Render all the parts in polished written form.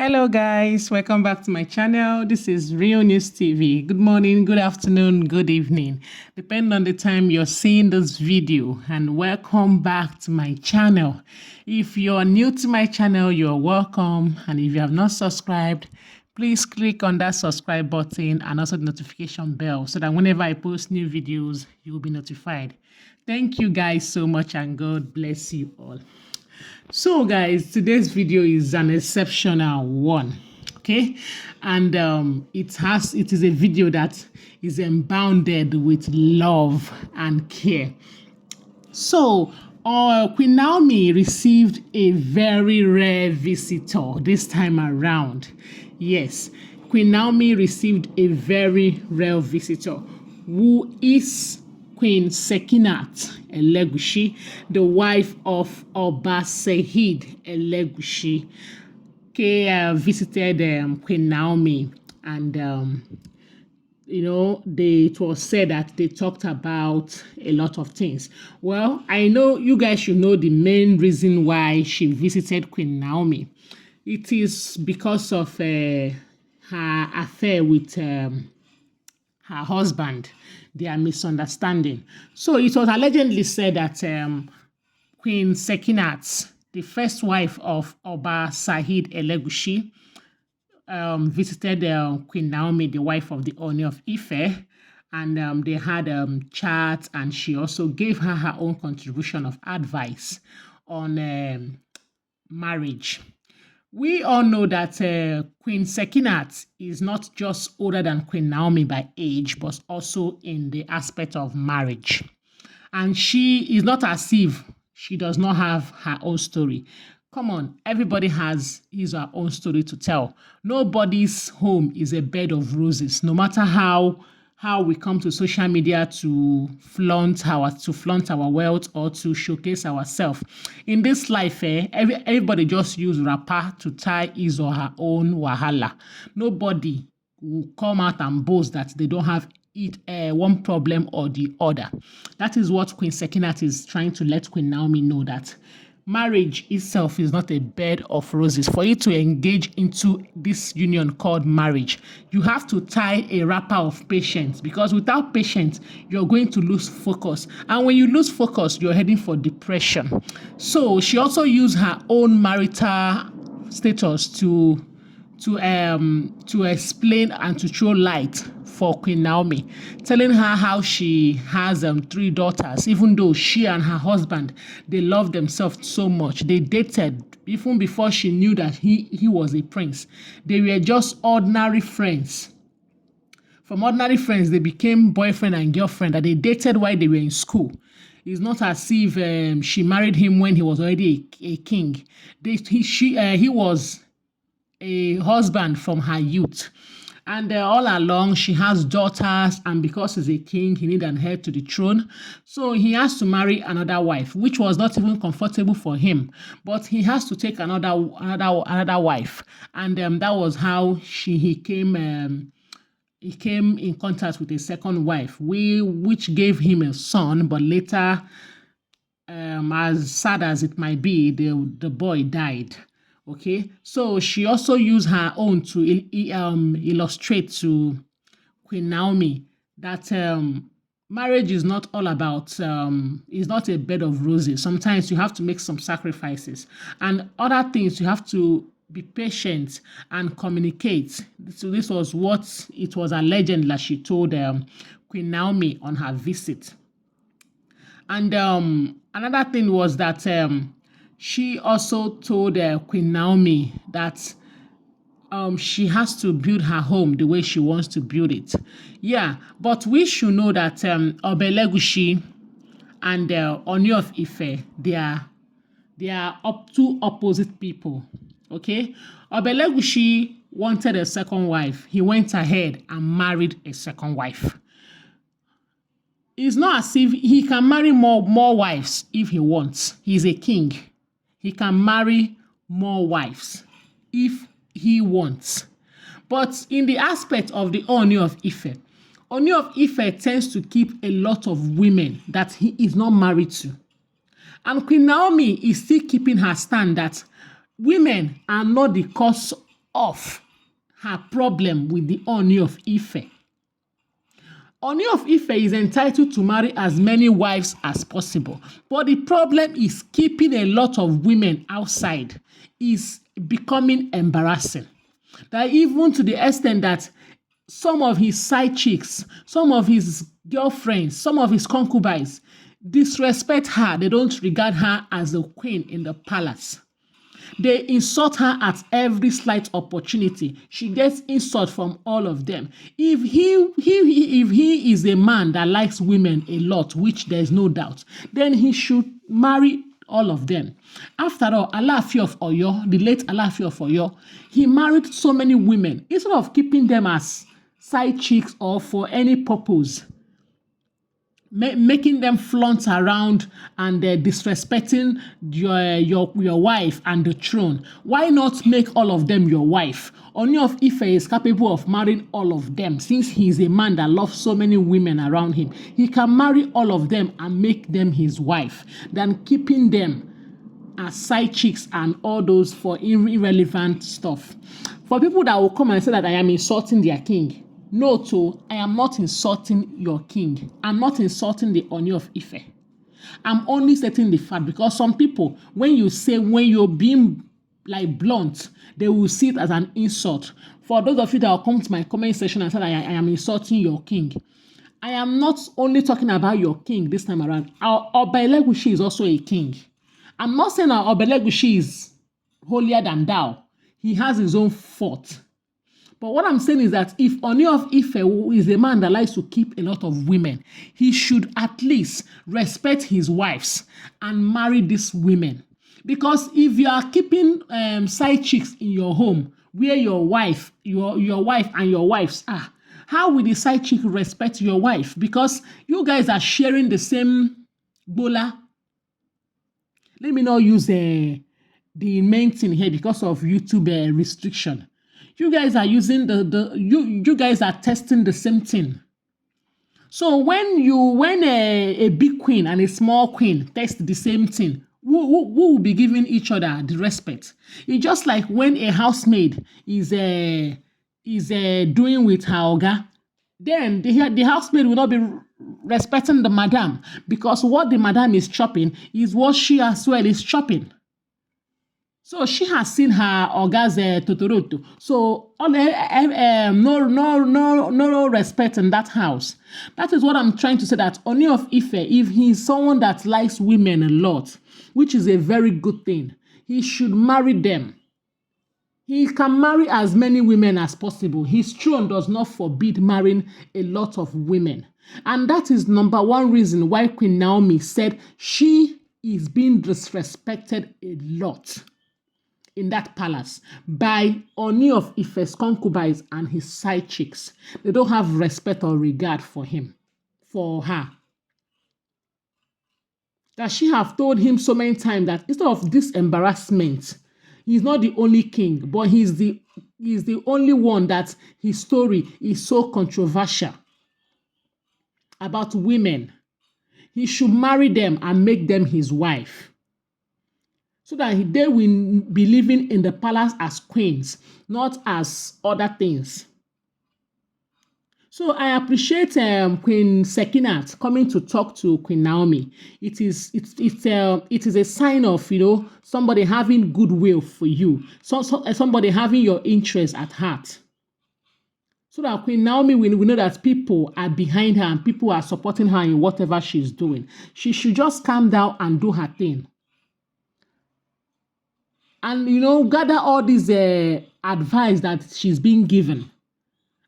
Hello guys, welcome back to my channel. This is Real News TV. Good morning, good afternoon, good evening, depending on the time you're seeing this video, and welcome back to my channel. If you're new to my channel, you're welcome, and if you have not subscribed, please click on that subscribe button and also the notification bell so that whenever I post new videos, you will be notified. Thank you guys so much, and God bless you all. So guys, today's video is an exceptional one, okay? And it is a video that is embounded with love and care. So Queen Naomi received a very rare visitor this time around. Yes, Queen Naomi received a very rare visitor who is Queen Sekinat Elegushi, the wife of Oba Elegushi, visited Queen Naomi, and it was said that they talked about a lot of things. Well, I know you guys should know the main reason why she visited Queen Naomi. It is because of her affair with her husband, their misunderstanding. So it was allegedly said that Queen Sekinat, the first wife of Oba Elegushi, visited Queen Naomi, the wife of the ooni of Ife, and they had chats, and she also gave her own contribution of advice on marriage. We all know that Queen Sekinat is not just older than Queen Naomi by age, but also in the aspect of marriage. And she is not as if she does not have her own story. Come on, everybody has his or her own story to tell. Nobody's home is a bed of roses, no matter how we come to social media to flaunt our wealth or to showcase ourselves. In this life, everybody just use wrapper to tie his or her own wahala. Nobody will come out and boast that they don't have one problem or the other. That is what Queen Sekinat is trying to let Queen Naomi know, that marriage itself is not a bed of roses. For you to engage into this union called marriage, you have to tie a wrapper of patience, because without patience, you're going to lose focus. And when you lose focus, you're heading for depression. So she also used her own marital status to explain and to throw light for Queen Naomi, telling her how she has 3 daughters, even though she and her husband, they love themselves so much. They dated even before she knew that he was a prince. They were just ordinary friends. From ordinary friends, they became boyfriend and girlfriend, that they dated while they were in school. It's not as if she married him when he was already a king. He was a husband from her youth. And all along, she has daughters, and because he's a king, he needs an heir to the throne. So he has to marry another wife, which was not even comfortable for him. But he has to take another wife, and that was how he came in contact with a second wife, which gave him a son. But later, as sad as it might be, the boy died. Okay, so she also used her own to illustrate to Queen Naomi that marriage is not all about, is not a bed of roses. Sometimes you have to make some sacrifices, and other things you have to be patient and communicate. So this was what it was alleged that she told Queen Naomi on her visit. And another thing was that she also told Queen Naomi that she has to build her home the way she wants to build it. Yeah, but we should know that Oba Elegushi and Ooni of Ife, they are two opposite people. Okay, Oba Elegushi wanted a second wife. He went ahead and married a second wife. It's not as if he can marry more wives if he wants. He's a king. He can marry more wives if he wants. But in the aspect of the Ooni of Ife tends to keep a lot of women that he is not married to. And Queen Naomi is still keeping her stand that women are not the cause off her problem with the Ooni of Ife. Ooni of Ife is entitled to marry as many wives as possible, but the problem is keeping a lot of women outside is becoming embarrassing. That even to the extent that some of his side chicks, some of his girlfriends, some of his concubines disrespect her. They don't regard her as a queen in the palace. They insult her at every slight opportunity. She gets insult from all of them. If he is a man that likes women a lot, which there's no doubt, then he should marry all of them. After all, Alaafin of Oyo, the late Alaafin of Oyo, he married so many women. Instead of keeping them as side chicks or for any purpose, making them flaunt around and disrespecting your wife and the throne. Why not make all of them your wife? Ooni of Ife is capable of marrying all of them since he is a man that loves so many women around him. He can marry all of them and make them his wife than keeping them as side chicks and all those for irrelevant stuff. For people that will come and say that I am insulting their king, no, too, I am not insulting your king. I'm not insulting the Ooni of Ife. I'm only stating the fact because some people, when you're being like blunt, they will see it as an insult. For those of you that will come to my comment section and say I am insulting your king, I am not only talking about your king this time around. Our Oba Elegushi is also a king. I'm not saying our Oba Elegushi is holier than thou. He has his own fault. But what I'm saying is that if Ooni of Ife is a man that likes to keep a lot of women, he should at least respect his wives and marry these women. Because if you are keeping side chicks in your home, where your wife and your wives are, how will the side chick respect your wife? Because you guys are sharing the same bola. Let me not use the main thing here because of YouTube restriction. You guys are using you guys are testing the same thing. So when a big queen and a small queen test the same thing, who will be giving each other the respect? It's just like when a housemaid is doing with her oga, then the housemaid will not be respecting the madam because what the madam is chopping is what she as well is chopping. So she has seen her oga's totoroto. So no respect in that house. That is what I'm trying to say, that Ooni of Ife, if he's someone that likes women a lot, which is a very good thing, he should marry them. He can marry as many women as possible. His throne does not forbid marrying a lot of women. And that is number one reason why Queen Naomi said she is being disrespected a lot in that palace by Ooni of Ife's concubines and his side chicks. They don't have respect or regard for her. That she have told him so many times that instead of this embarrassment, he's not the only king, but he's the only one that his story is so controversial about women. He should marry them and make them his wife, so that they will be living in the palace as queens, not as other things. So I appreciate Queen Sekinat coming to talk to Queen Naomi. It is a sign of, somebody having goodwill for you, somebody having your interest at heart. So that Queen Naomi will know that people are behind her and people are supporting her in whatever she's doing. She should just calm down and do her thing. And, gather all this advice that she's being given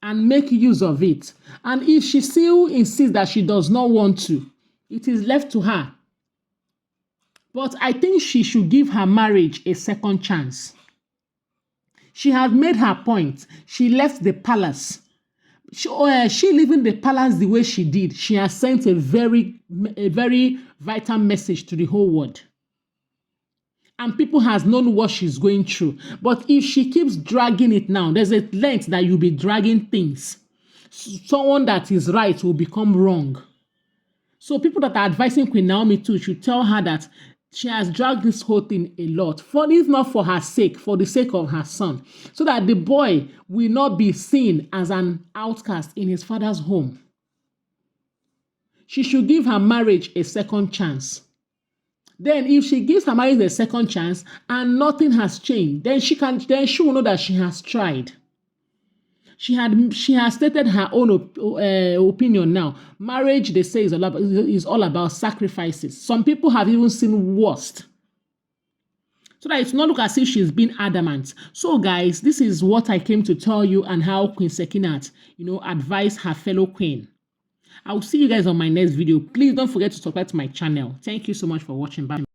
and make use of it. And if she still insists that she does not want to, it is left to her. But I think she should give her marriage a second chance. She has made her point. She left the palace. She leaving the palace the way she did, she has sent a very vital message to the whole world. And people has known what she's going through. But if she keeps dragging it now, there's a length that you'll be dragging things. Someone that is right will become wrong. So people that are advising Queen Naomi too should tell her that She has dragged this whole thing a lot. For if not for her sake, for the sake of her son, so that the boy will not be seen as an outcast in his father's home. She should give her marriage a second chance. Then if she gives her marriage a second chance and nothing has changed, then she will know that she has tried. She has stated her own opinion now. Marriage, they say, is all about sacrifices. Some people have even seen worst. So that it's not look as if she's been adamant. So guys, this is what I came to tell you and how Queen Sekinat, advised her fellow queen. I'll see you guys on my next video. Please don't forget to subscribe to my channel. Thank you so much for watching. Bye.